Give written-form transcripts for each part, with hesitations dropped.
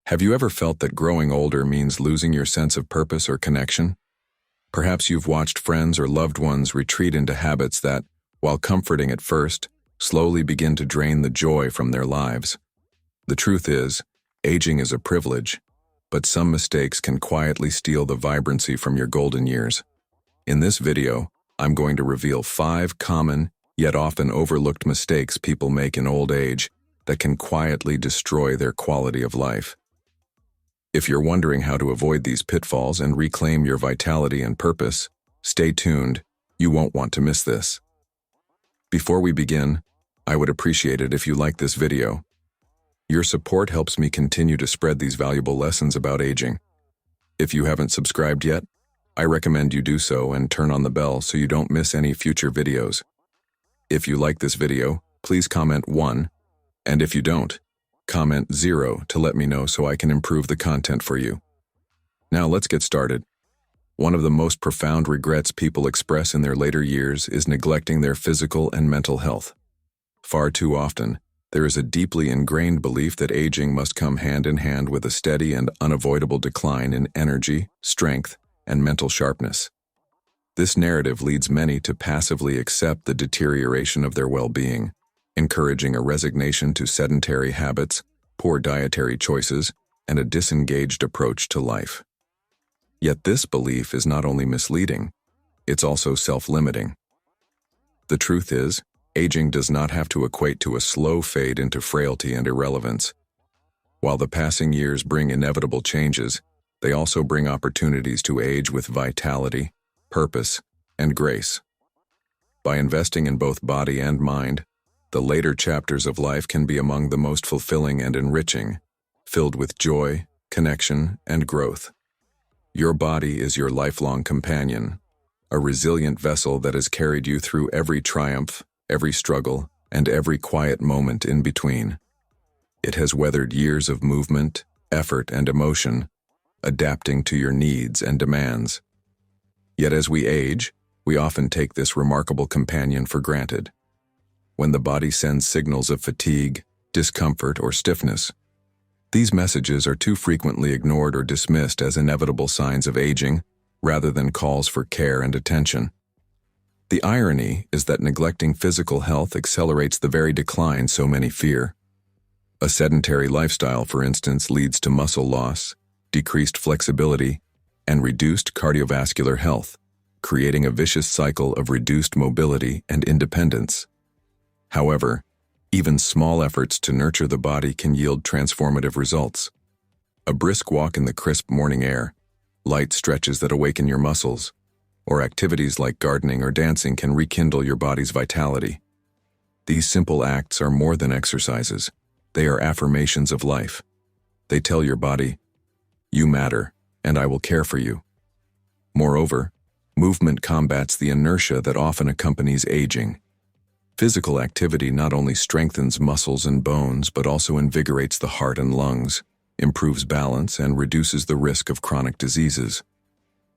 Have you ever felt that growing older means losing your sense of purpose or connection? Perhaps you've watched friends or loved ones retreat into habits that, while comforting at first, slowly begin to drain the joy from their lives. The truth is, aging is a privilege, but some mistakes can quietly steal the vibrancy from your golden years. In this video, I'm going to reveal 5 common, yet often overlooked mistakes people make in old age that can quietly destroy their quality of life. If you're wondering how to avoid these pitfalls and reclaim your vitality and purpose, stay tuned, you won't want to miss this. Before we begin, I would appreciate it if you like this video. Your support helps me continue to spread these valuable lessons about aging. If you haven't subscribed yet, I recommend you do so and turn on the bell so you don't miss any future videos. If you like this video, please comment 1, and if you don't, comment 0 to let me know so I can improve the content for you. Now let's get started. One of the most profound regrets people express in their later years is neglecting their physical and mental health. Far too often, there is a deeply ingrained belief that aging must come hand in hand with a steady and unavoidable decline in energy, strength, and mental sharpness. This narrative leads many to passively accept the deterioration of their well-being, encouraging a resignation to sedentary habits, poor dietary choices, and a disengaged approach to life. Yet this belief is not only misleading, it's also self-limiting. The truth is, aging does not have to equate to a slow fade into frailty and irrelevance. While the passing years bring inevitable changes, they also bring opportunities to age with vitality, purpose, and grace. By investing in both body and mind, the later chapters of life can be among the most fulfilling and enriching, filled with joy, connection, and growth. Your body is your lifelong companion, a resilient vessel that has carried you through every triumph, every struggle, and every quiet moment in between. It has weathered years of movement, effort, and emotion, adapting to your needs and demands. Yet as we age, we often take this remarkable companion for granted. When the body sends signals of fatigue, discomfort, or stiffness, these messages are too frequently ignored or dismissed as inevitable signs of aging, rather than calls for care and attention. The irony is that neglecting physical health accelerates the very decline so many fear. A sedentary lifestyle, for instance, leads to muscle loss, decreased flexibility, and reduced cardiovascular health, creating a vicious cycle of reduced mobility and independence. However, even small efforts to nurture the body can yield transformative results. A brisk walk in the crisp morning air, light stretches that awaken your muscles, or activities like gardening or dancing can rekindle your body's vitality. These simple acts are more than exercises. They are affirmations of life. They tell your body, "You matter, and I will care for you." Moreover, movement combats the inertia that often accompanies aging. Physical activity not only strengthens muscles and bones, but also invigorates the heart and lungs, improves balance, and reduces the risk of chronic diseases.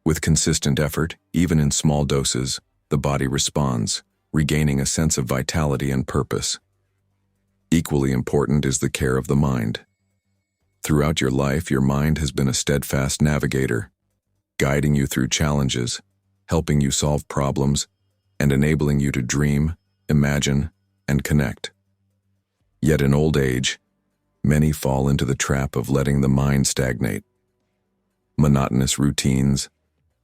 With consistent effort, even in small doses, the body responds, regaining a sense of vitality and purpose. Equally important is the care of the mind. Throughout your life, your mind has been a steadfast navigator, guiding you through challenges, helping you solve problems, and enabling you to dream, imagine, and connect. Yet in old age, many fall into the trap of letting the mind stagnate. Monotonous routines,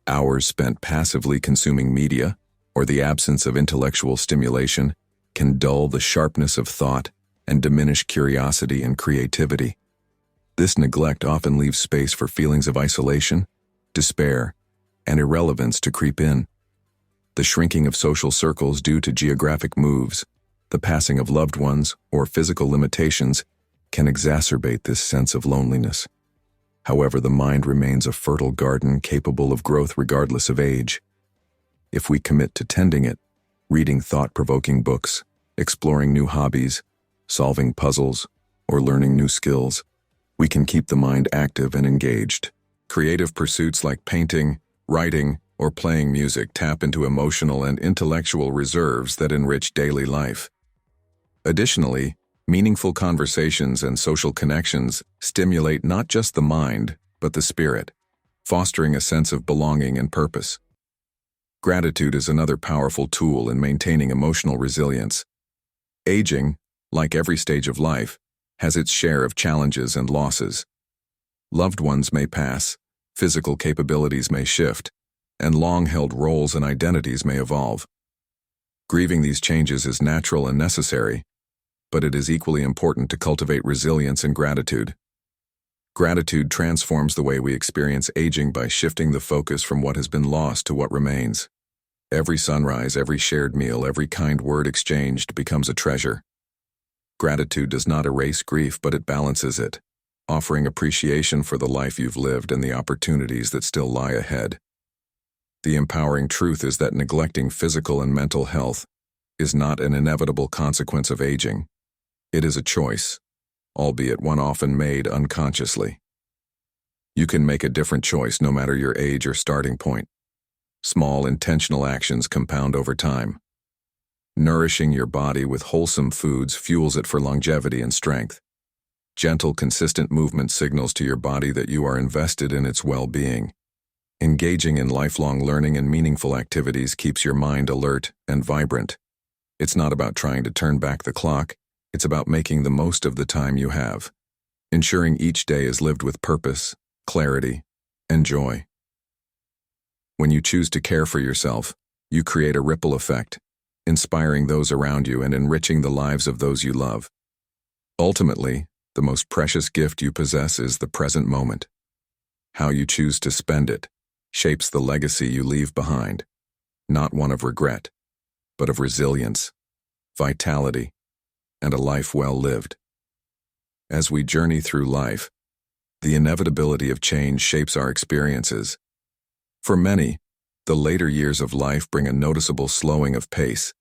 hours spent passively consuming media, or the absence of intellectual stimulation can dull the sharpness of thought and diminish curiosity and creativity. This neglect often leaves space for feelings of isolation, despair, and irrelevance to creep in. The shrinking of social circles due to geographic moves, the passing of loved ones, or physical limitations can exacerbate this sense of loneliness. However, the mind remains a fertile garden capable of growth regardless of age. If we commit to tending it, reading thought-provoking books, exploring new hobbies, solving puzzles, or learning new skills, we can keep the mind active and engaged. Creative pursuits like painting, writing, or playing music tap into emotional and intellectual reserves that enrich daily life. Additionally, Meaningful conversations and social connections stimulate not just the mind, but the spirit, fostering a sense of belonging and purpose. Gratitude is another powerful tool in maintaining emotional resilience. Aging, like every stage of life, has its share of challenges and losses. Loved ones may pass, physical capabilities may shift, and long-held roles and identities may evolve. Grieving these changes is natural and necessary, but it is equally important to cultivate resilience and gratitude. Gratitude transforms the way we experience aging by shifting the focus from what has been lost to what remains. Every sunrise, every shared meal, every kind word exchanged becomes a treasure. Gratitude does not erase grief, but it balances it, offering appreciation for the life you've lived and the opportunities that still lie ahead. The empowering truth is that neglecting physical and mental health is not an inevitable consequence of aging. It is a choice, albeit one often made unconsciously. You can make a different choice no matter your age or starting point. Small, intentional actions compound over time. Nourishing your body with wholesome foods fuels it for longevity and strength. Gentle, consistent movement signals to your body that you are invested in its well-being. Engaging in lifelong learning and meaningful activities keeps your mind alert and vibrant. It's not about trying to turn back the clock. It's about making the most of the time you have, ensuring each day is lived with purpose, clarity, and joy. When you choose to care for yourself, you create a ripple effect, inspiring those around you and enriching the lives of those you love. Ultimately, the most precious gift you possess is the present moment. How you choose to spend it shapes the legacy you leave behind, not one of regret, but of resilience, vitality, and a life well lived. As we journey through life, the inevitability of change shapes our experiences. For many, the later years of life bring a noticeable slowing of pace.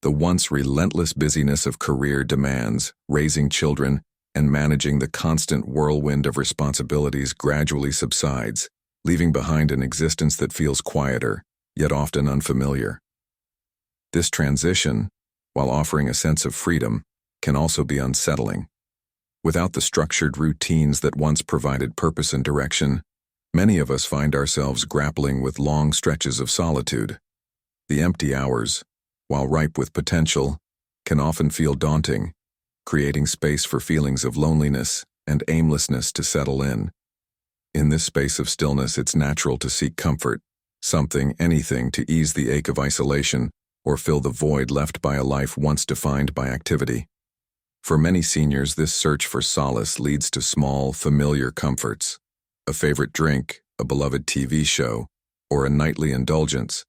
The once relentless busyness of career demands, raising children, and managing the constant whirlwind of responsibilities gradually subsides, leaving behind an existence that feels quieter, yet often unfamiliar. This transition, while offering a sense of freedom, can also be unsettling. Without the structured routines that once provided purpose and direction, many of us find ourselves grappling with long stretches of solitude. The empty hours, while ripe with potential, can often feel daunting, creating space for feelings of loneliness and aimlessness to settle in. In this space of stillness, it's natural to seek comfort, anything to ease the ache of isolation or fill the void left by a life once defined by activity. For many seniors, this search for solace leads to small, familiar comforts: a favorite drink, a beloved TV show, or a nightly indulgence.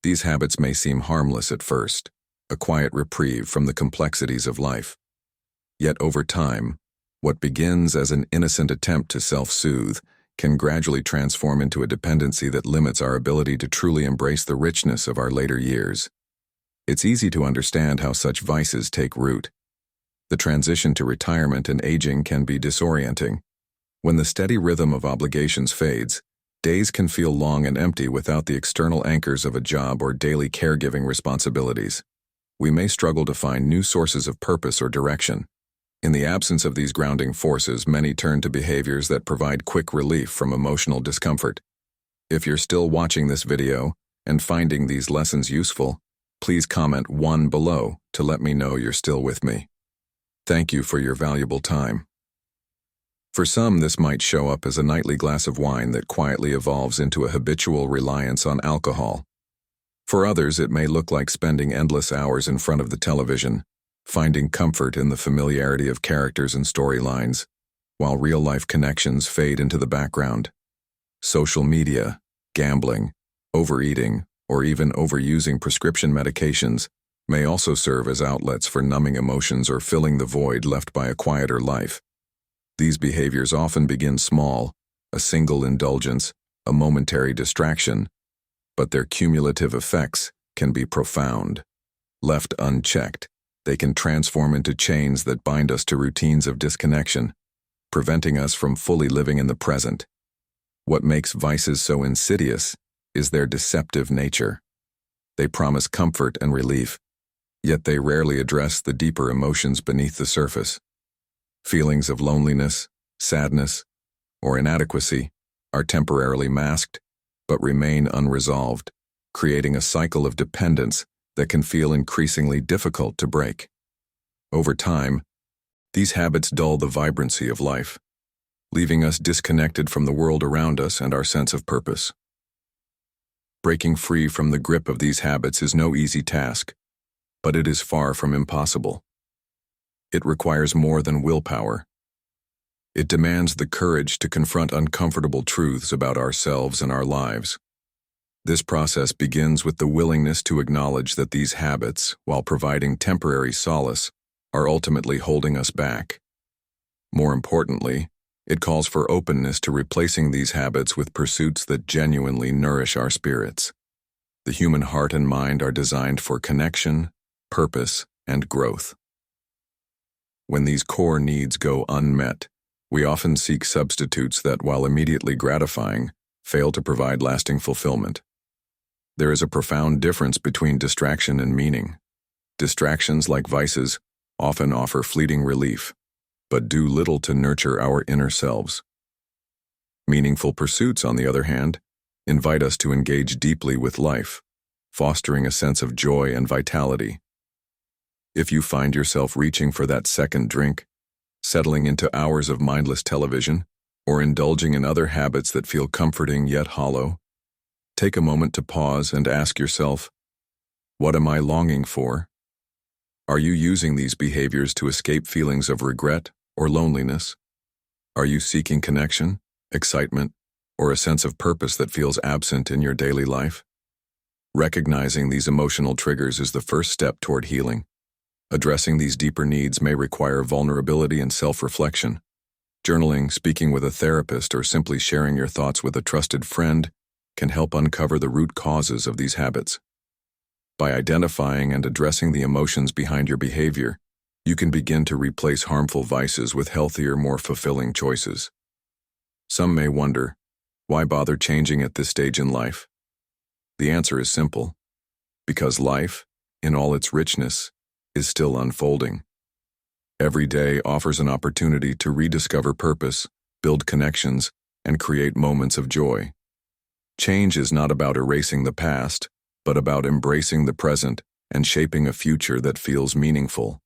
These habits may seem harmless at first, a quiet reprieve from the complexities of life. Yet over time, what begins as an innocent attempt to self-soothe can gradually transform into a dependency that limits our ability to truly embrace the richness of our later years. It's easy to understand how such vices take root. The transition to retirement and aging can be disorienting. When the steady rhythm of obligations fades, days can feel long and empty without the external anchors of a job or daily caregiving responsibilities. We may struggle to find new sources of purpose or direction. In the absence of these grounding forces, many turn to behaviors that provide quick relief from emotional discomfort. If you're still watching this video and finding these lessons useful, please comment 1 below to let me know you're still with me. Thank you for your valuable time. For some, this might show up as a nightly glass of wine that quietly evolves into a habitual reliance on alcohol. For others, it may look like spending endless hours in front of the television, finding comfort in the familiarity of characters and storylines, while real-life connections fade into the background. Social media, gambling, overeating, or even overusing prescription medications may also serve as outlets for numbing emotions or filling the void left by a quieter life. These behaviors often begin small, a single indulgence, a momentary distraction, but their cumulative effects can be profound. Left unchecked, they can transform into chains that bind us to routines of disconnection, preventing us from fully living in the present. What makes vices so insidious is their deceptive nature. They promise comfort and relief, yet they rarely address the deeper emotions beneath the surface. Feelings of loneliness, sadness, or inadequacy are temporarily masked, but remain unresolved, creating a cycle of dependence that can feel increasingly difficult to break. Over time, these habits dull the vibrancy of life, leaving us disconnected from the world around us and our sense of purpose. Breaking free from the grip of these habits is no easy task, but it is far from impossible. It requires more than willpower. It demands the courage to confront uncomfortable truths about ourselves and our lives. This process begins with the willingness to acknowledge that these habits, while providing temporary solace, are ultimately holding us back. More importantly, it calls for openness to replacing these habits with pursuits that genuinely nourish our spirits. The human heart and mind are designed for connection, purpose, and growth. When these core needs go unmet, we often seek substitutes that, while immediately gratifying, fail to provide lasting fulfillment. There is a profound difference between distraction and meaning. Distractions, like vices, often offer fleeting relief, but do little to nurture our inner selves. Meaningful pursuits, on the other hand, invite us to engage deeply with life, fostering a sense of joy and vitality. If you find yourself reaching for that second drink, settling into hours of mindless television, or indulging in other habits that feel comforting yet hollow, take a moment to pause and ask yourself, what am I longing for? Are you using these behaviors to escape feelings of regret or loneliness? Are you seeking connection, excitement, or a sense of purpose that feels absent in your daily life? Recognizing these emotional triggers is the first step toward healing. Addressing these deeper needs may require vulnerability and self-reflection. Journaling, speaking with a therapist, or simply sharing your thoughts with a trusted friend can help uncover the root causes of these habits. By identifying and addressing the emotions behind your behavior, you can begin to replace harmful vices with healthier, more fulfilling choices. Some may wonder, why bother changing at this stage in life? The answer is simple. Because life, in all its richness, is still unfolding. Every day offers an opportunity to rediscover purpose, build connections, and create moments of joy. Change is not about erasing the past, but about embracing the present and shaping a future that feels meaningful.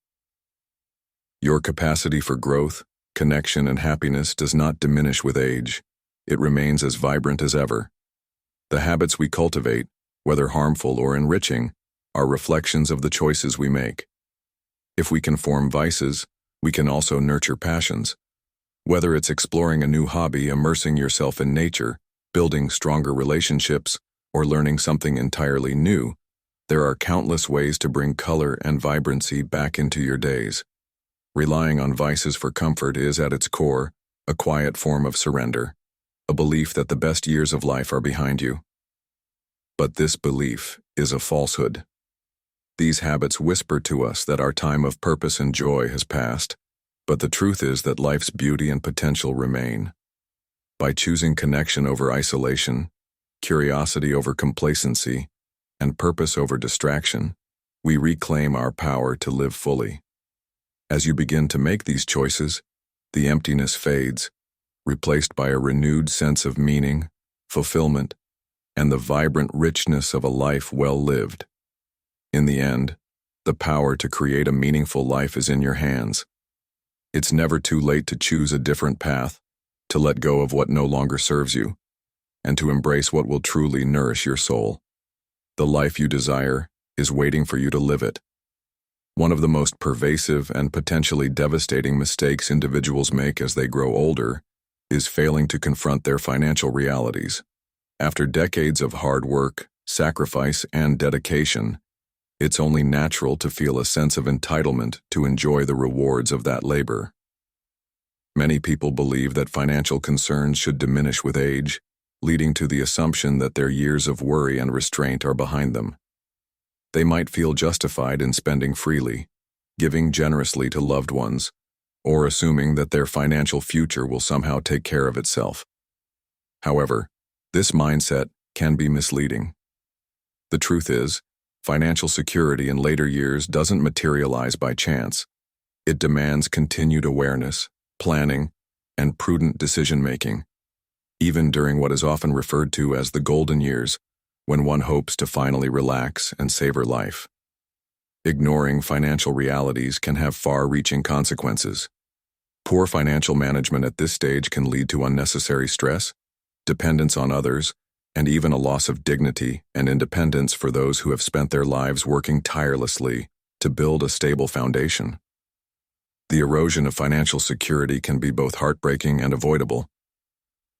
Your capacity for growth, connection, and happiness does not diminish with age. It remains as vibrant as ever. The habits we cultivate, whether harmful or enriching, are reflections of the choices we make. If we can form vices, we can also nurture passions. Whether it's exploring a new hobby, immersing yourself in nature, building stronger relationships, or learning something entirely new, there are countless ways to bring color and vibrancy back into your days. Relying on vices for comfort is, at its core, a quiet form of surrender, a belief that the best years of life are behind you. But this belief is a falsehood. These habits whisper to us that our time of purpose and joy has passed, but the truth is that life's beauty and potential remain. By choosing connection over isolation, curiosity over complacency, and purpose over distraction, we reclaim our power to live fully. As you begin to make these choices, the emptiness fades, replaced by a renewed sense of meaning, fulfillment, and the vibrant richness of a life well lived. In the end, the power to create a meaningful life is in your hands. It's never too late to choose a different path, to let go of what no longer serves you, and to embrace what will truly nourish your soul. The life you desire is waiting for you to live it. One of the most pervasive and potentially devastating mistakes individuals make as they grow older is failing to confront their financial realities. After decades of hard work, sacrifice, and dedication, it's only natural to feel a sense of entitlement to enjoy the rewards of that labor. Many people believe that financial concerns should diminish with age, leading to the assumption that their years of worry and restraint are behind them. They might feel justified in spending freely, giving generously to loved ones, or assuming that their financial future will somehow take care of itself. However, this mindset can be misleading. The truth is, Financial security in later years doesn't materialize by chance. It demands continued awareness, planning, and prudent decision-making, even during what is often referred to as the golden years, when one hopes to finally relax and savor life. Ignoring financial realities can have far-reaching consequences. Poor financial management at this stage can lead to unnecessary stress, dependence on others, and even a loss of dignity and independence for those who have spent their lives working tirelessly to build a stable foundation. The erosion of financial security can be both heartbreaking and avoidable.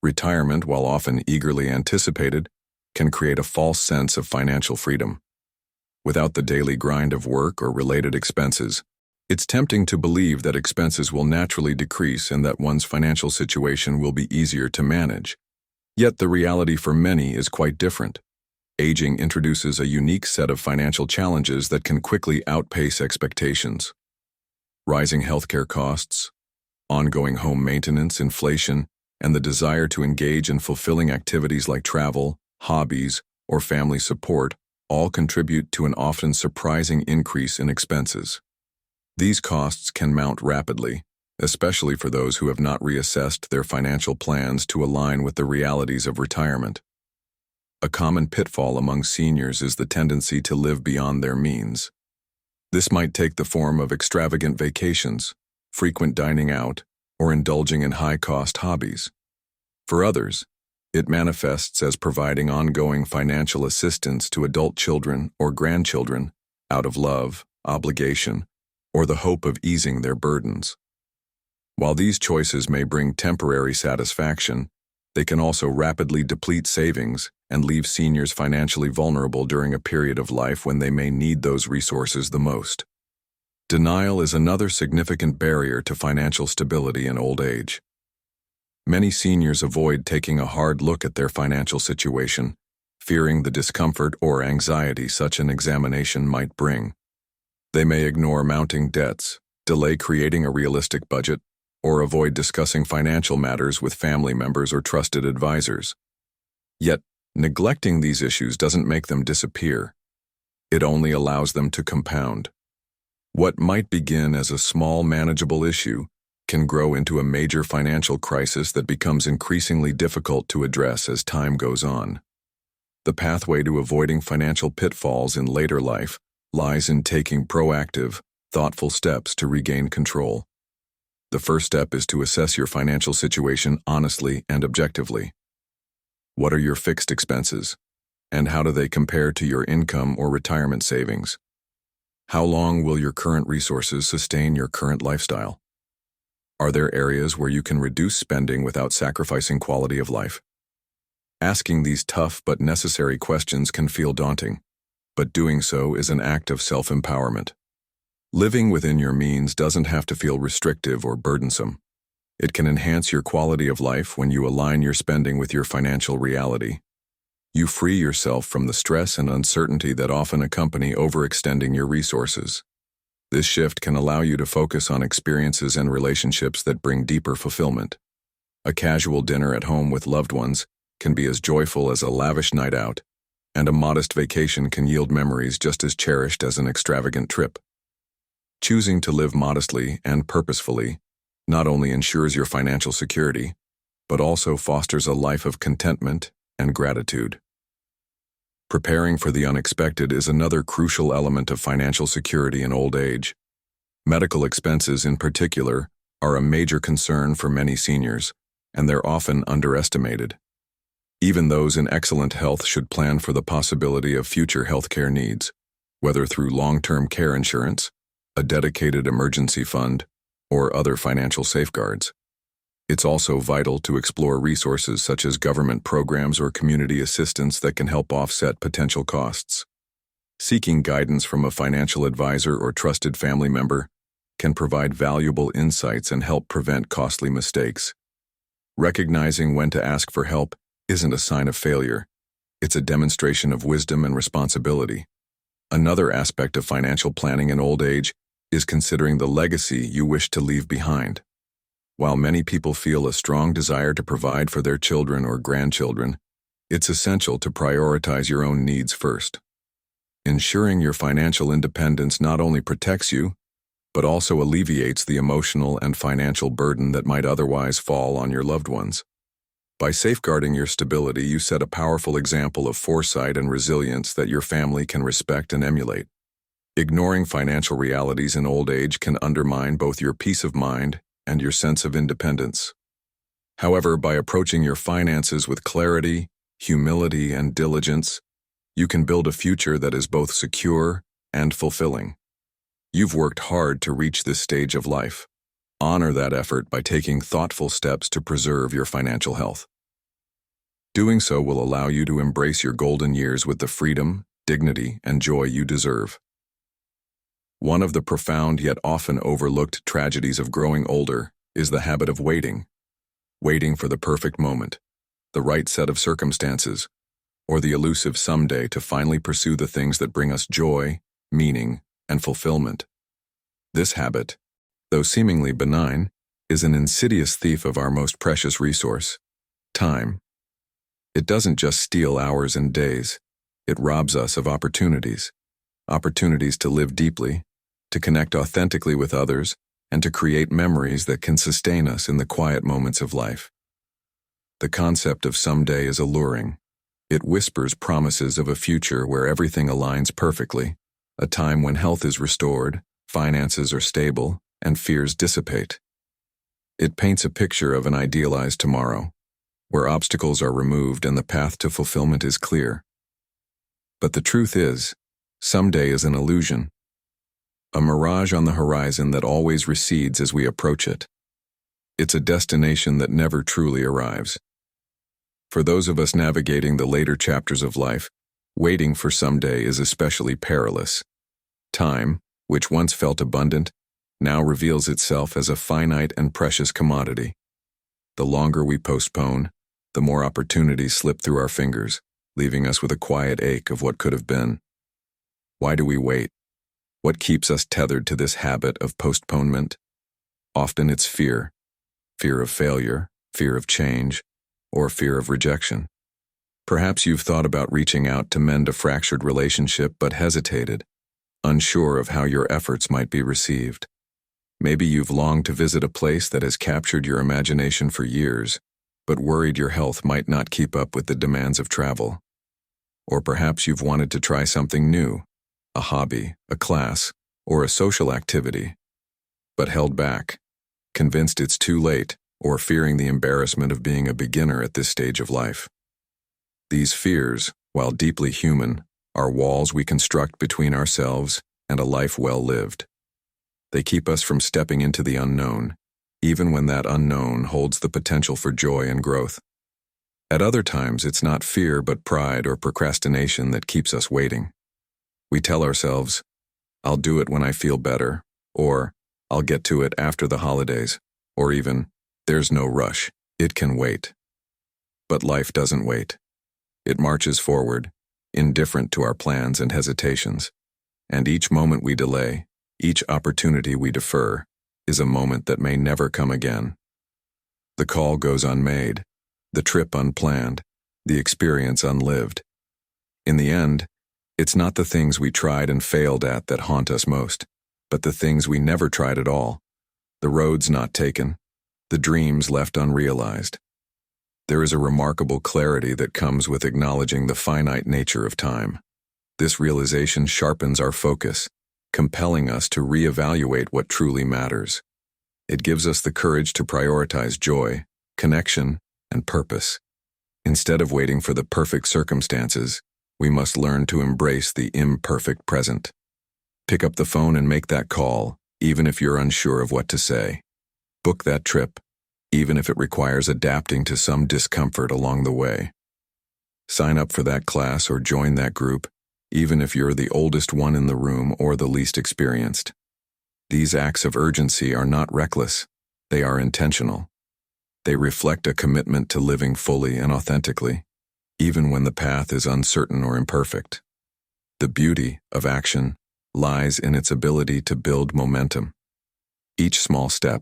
Retirement, while often eagerly anticipated, can create a false sense of financial freedom. Without the daily grind of work or related expenses, it's tempting to believe that expenses will naturally decrease and that one's financial situation will be easier to manage. Yet the reality for many is quite different. Aging introduces a unique set of financial challenges that can quickly outpace expectations. Rising healthcare costs, ongoing home maintenance, inflation, and the desire to engage in fulfilling activities like travel, hobbies, or family support all contribute to an often surprising increase in expenses. These costs can mount rapidly, especially for those who have not reassessed their financial plans to align with the realities of retirement. A common pitfall among seniors is the tendency to live beyond their means. This might take the form of extravagant vacations, frequent dining out, or indulging in high-cost hobbies. For others, it manifests as providing ongoing financial assistance to adult children or grandchildren out of love, obligation, or the hope of easing their burdens. While these choices may bring temporary satisfaction, they can also rapidly deplete savings and leave seniors financially vulnerable during a period of life when they may need those resources the most. Denial is another significant barrier to financial stability in old age. Many seniors avoid taking a hard look at their financial situation, fearing the discomfort or anxiety such an examination might bring. They may ignore mounting debts, delay creating a realistic budget, or avoid discussing financial matters with family members or trusted advisors. Yet, neglecting these issues doesn't make them disappear. It only allows them to compound. What might begin as a small, manageable issue can grow into a major financial crisis that becomes increasingly difficult to address as time goes on. The pathway to avoiding financial pitfalls in later life lies in taking proactive, thoughtful steps to regain control. The first step is to assess your financial situation honestly and objectively. What are your fixed expenses, and how do they compare to your income or retirement savings? How long will your current resources sustain your current lifestyle? Are there areas where you can reduce spending without sacrificing quality of life? Asking these tough but necessary questions can feel daunting, but doing so is an act of self-empowerment. Living within your means doesn't have to feel restrictive or burdensome. It can enhance your quality of life when you align your spending with your financial reality. You free yourself from the stress and uncertainty that often accompany overextending your resources. This shift can allow you to focus on experiences and relationships that bring deeper fulfillment. A casual dinner at home with loved ones can be as joyful as a lavish night out, and a modest vacation can yield memories just as cherished as an extravagant trip. Choosing to live modestly and purposefully not only ensures your financial security, but also fosters a life of contentment and gratitude. Preparing for the unexpected is another crucial element of financial security in old age. Medical expenses, in particular, are a major concern for many seniors, and they're often underestimated. Even those in excellent health should plan for the possibility of future healthcare needs, whether through long-term care insurance, a dedicated emergency fund, or other financial safeguards. It's also vital to explore resources such as government programs or community assistance that can help offset potential costs. Seeking guidance from a financial advisor or trusted family member can provide valuable insights and help prevent costly mistakes. Recognizing when to ask for help isn't a sign of failure. It's a demonstration of wisdom and responsibility. Another aspect of financial planning in old age is considering the legacy you wish to leave behind. While many people feel a strong desire to provide for their children or grandchildren, it's essential to prioritize your own needs first. Ensuring your financial independence not only protects you, but also alleviates the emotional and financial burden that might otherwise fall on your loved ones. By safeguarding your stability, you set a powerful example of foresight and resilience that your family can respect and emulate. Ignoring financial realities in old age can undermine both your peace of mind and your sense of independence. However, by approaching your finances with clarity, humility, and diligence, you can build a future that is both secure and fulfilling. You've worked hard to reach this stage of life. Honor that effort by taking thoughtful steps to preserve your financial health. Doing so will allow you to embrace your golden years with the freedom, dignity, and joy you deserve. One of the profound yet often overlooked tragedies of growing older is the habit of waiting. Waiting for the perfect moment, the right set of circumstances, or the elusive someday to finally pursue the things that bring us joy, meaning, and fulfillment. This habit, though seemingly benign, is an insidious thief of our most precious resource, time. It doesn't just steal hours and days, it robs us of opportunities to live deeply, to connect authentically with others, and to create memories that can sustain us in the quiet moments of life. The concept of someday is alluring. It whispers promises of a future where everything aligns perfectly, a time when health is restored, finances are stable, and fears dissipate. It paints a picture of an idealized tomorrow, where obstacles are removed and the path to fulfillment is clear. But the truth is, someday is an illusion, a mirage on the horizon that always recedes as we approach it. It's a destination that never truly arrives. For those of us navigating the later chapters of life, waiting for someday is especially perilous. Time, which once felt abundant, now reveals itself as a finite and precious commodity. The longer we postpone, the more opportunities slip through our fingers, leaving us with a quiet ache of what could have been. Why do we wait? What keeps us tethered to this habit of postponement? Often it's fear. Fear of failure, fear of change, or fear of rejection. Perhaps you've thought about reaching out to mend a fractured relationship but hesitated, unsure of how your efforts might be received. Maybe you've longed to visit a place that has captured your imagination for years, but worried your health might not keep up with the demands of travel. Or perhaps you've wanted to try something new, a hobby, a class, or a social activity, but held back, convinced it's too late, or fearing the embarrassment of being a beginner at this stage of life. These fears, while deeply human, are walls we construct between ourselves and a life well lived. They keep us from stepping into the unknown, even when that unknown holds the potential for joy and growth. At other times, it's not fear but pride or procrastination that keeps us waiting. We tell ourselves, "I'll do it when I feel better," or "I'll get to it after the holidays," or even, "There's no rush, it can wait." But life doesn't wait. It marches forward, indifferent to our plans and hesitations. And each moment we delay, each opportunity we defer, is a moment that may never come again. The call goes unmade, the trip unplanned, the experience unlived. In the end, it's not the things we tried and failed at that haunt us most, but the things we never tried at all, the roads not taken, the dreams left unrealized. There is a remarkable clarity that comes with acknowledging the finite nature of time. This realization sharpens our focus, compelling us to reevaluate what truly matters. It gives us the courage to prioritize joy, connection, and purpose. Instead of waiting for the perfect circumstances, we must learn to embrace the imperfect present. Pick up the phone and make that call, even if you're unsure of what to say. Book that trip, even if it requires adapting to some discomfort along the way. Sign up for that class or join that group, even if you're the oldest one in the room or the least experienced. These acts of urgency are not reckless, they are intentional. They reflect a commitment to living fully and authentically, even when the path is uncertain or imperfect. The beauty of action lies in its ability to build momentum. Each small step,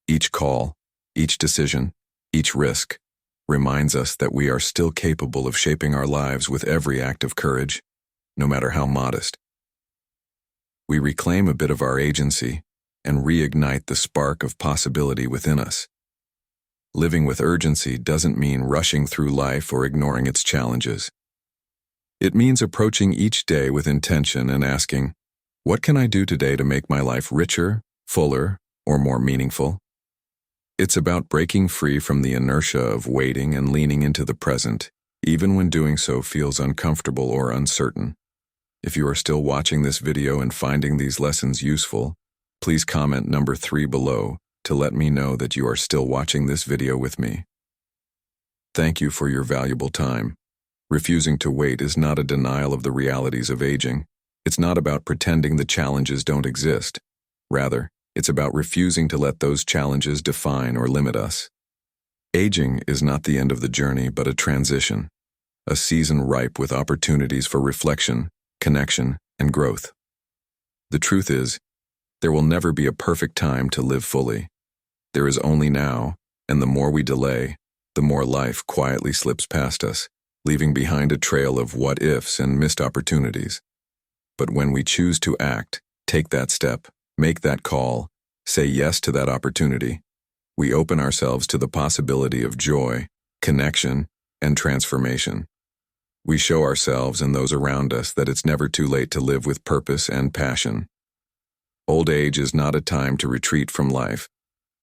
each call, each decision, each risk, reminds us that we are still capable of shaping our lives with every act of courage. no matter how modest. We reclaim a bit of our agency and reignite the spark of possibility within us. Living with urgency doesn't mean rushing through life or ignoring its challenges. It means approaching each day with intention and asking, what can I do today to make my life richer, fuller, or more meaningful? It's about breaking free from the inertia of waiting and leaning into the present, even when doing so feels uncomfortable or uncertain. If you are still watching this video and finding these lessons useful, please comment number 3 below to let me know that you are still watching this video with me. Thank you for your valuable time. Refusing to wait is not a denial of the realities of aging. It's not about pretending the challenges don't exist. Rather, it's about refusing to let those challenges define or limit us. Aging is not the end of the journey, but a transition, a season ripe with opportunities for reflection, connection, and growth. The truth is, there will never be a perfect time to live fully. There is only now, and the more we delay, the more life quietly slips past us, leaving behind a trail of what-ifs and missed opportunities. But when we choose to act, take that step, make that call, say yes to that opportunity, we open ourselves to the possibility of joy, connection, and transformation. We show ourselves and those around us that it's never too late to live with purpose and passion. Old age is not a time to retreat from life,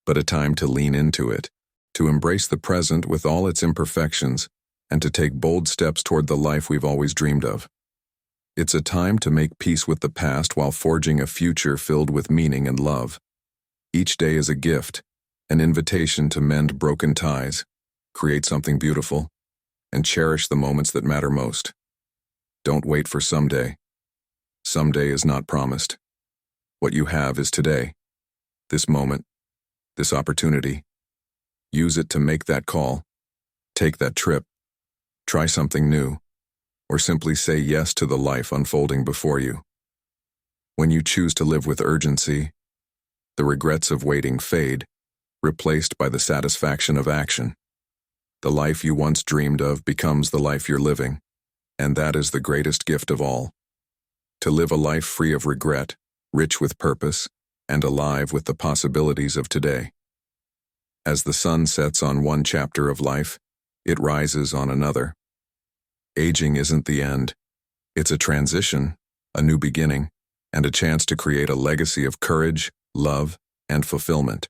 but a time to lean into it, to embrace the present with all its imperfections, and to take bold steps toward the life we've always dreamed of. It's a time to make peace with the past while forging a future filled with meaning and love. Each day is a gift, an invitation to mend broken ties, create something beautiful, and cherish the moments that matter most. Don't wait for someday. Someday is not promised. What you have is today, this moment, this opportunity. Use it to make that call, take that trip, try something new, or simply say yes to the life unfolding before you. When you choose to live with urgency, the regrets of waiting fade, replaced by the satisfaction of action. The life you once dreamed of becomes the life you're living, and that is the greatest gift of all. To live a life free of regret, rich with purpose, and alive with the possibilities of today. As the sun sets on one chapter of life, it rises on another. Aging isn't the end. It's a transition, a new beginning, and a chance to create a legacy of courage, love, and fulfillment.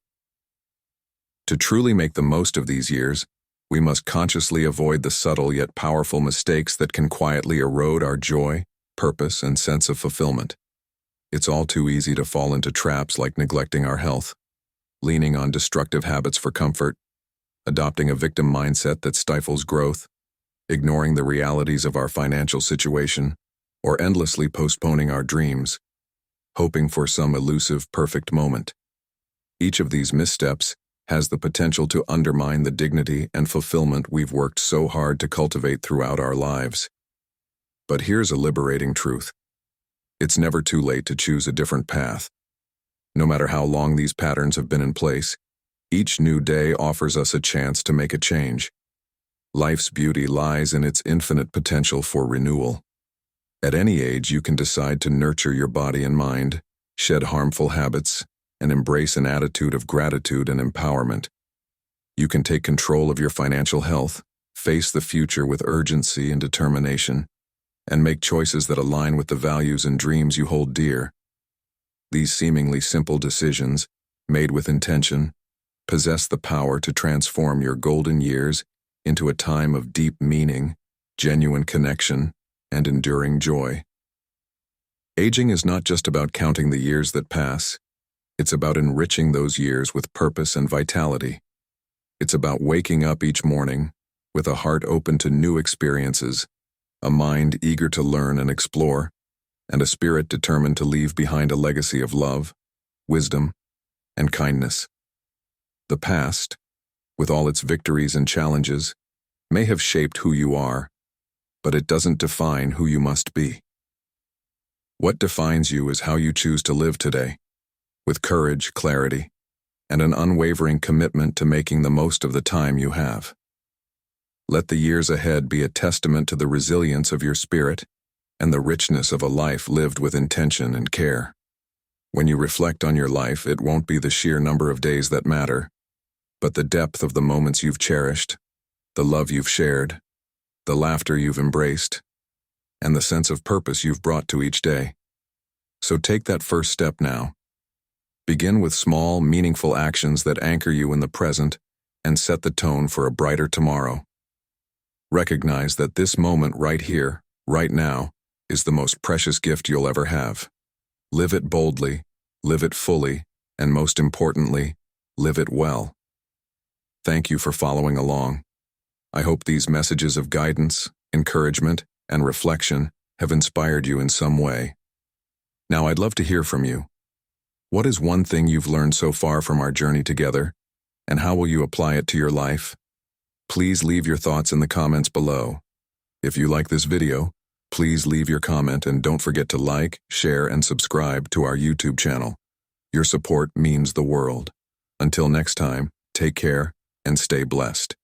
To truly make the most of these years, we must consciously avoid the subtle yet powerful mistakes that can quietly erode our joy, purpose, and sense of fulfillment. It's all too easy to fall into traps like neglecting our health, leaning on destructive habits for comfort, adopting a victim mindset that stifles growth, ignoring the realities of our financial situation, or endlessly postponing our dreams, hoping for some elusive perfect moment. Each of these missteps has the potential to undermine the dignity and fulfillment we've worked so hard to cultivate throughout our lives. But here's a liberating truth. It's never too late to choose a different path. No matter how long these patterns have been in place, each new day offers us a chance to make a change. Life's beauty lies in its infinite potential for renewal. At any age, you can decide to nurture your body and mind, shed harmful habits, and embrace an attitude of gratitude and empowerment. You can take control of your financial health, face the future with urgency and determination, and make choices that align with the values and dreams you hold dear. These seemingly simple decisions, made with intention, possess the power to transform your golden years into a time of deep meaning, genuine connection, and enduring joy. Aging is not just about counting the years that pass. It's about enriching those years with purpose and vitality. It's about waking up each morning with a heart open to new experiences, a mind eager to learn and explore, and a spirit determined to leave behind a legacy of love, wisdom, and kindness. The past, with all its victories and challenges, may have shaped who you are, but it doesn't define who you must be. What defines you is how you choose to live today, with courage, clarity, and an unwavering commitment to making the most of the time you have. Let the years ahead be a testament to the resilience of your spirit and the richness of a life lived with intention and care. When you reflect on your life, it won't be the sheer number of days that matter, but the depth of the moments you've cherished, the love you've shared, the laughter you've embraced, and the sense of purpose you've brought to each day. So take that first step now. Begin with small, meaningful actions that anchor you in the present and set the tone for a brighter tomorrow. Recognize that this moment right here, right now, is the most precious gift you'll ever have. Live it boldly, live it fully, and most importantly, live it well. Thank you for following along. I hope these messages of guidance, encouragement, and reflection have inspired you in some way. Now I'd love to hear from you. What is one thing you've learned so far from our journey together, and how will you apply it to your life? Please leave your thoughts in the comments below. If you like this video, please leave your comment and don't forget to like, share, and subscribe to our YouTube channel. Your support means the world. Until next time, take care and stay blessed.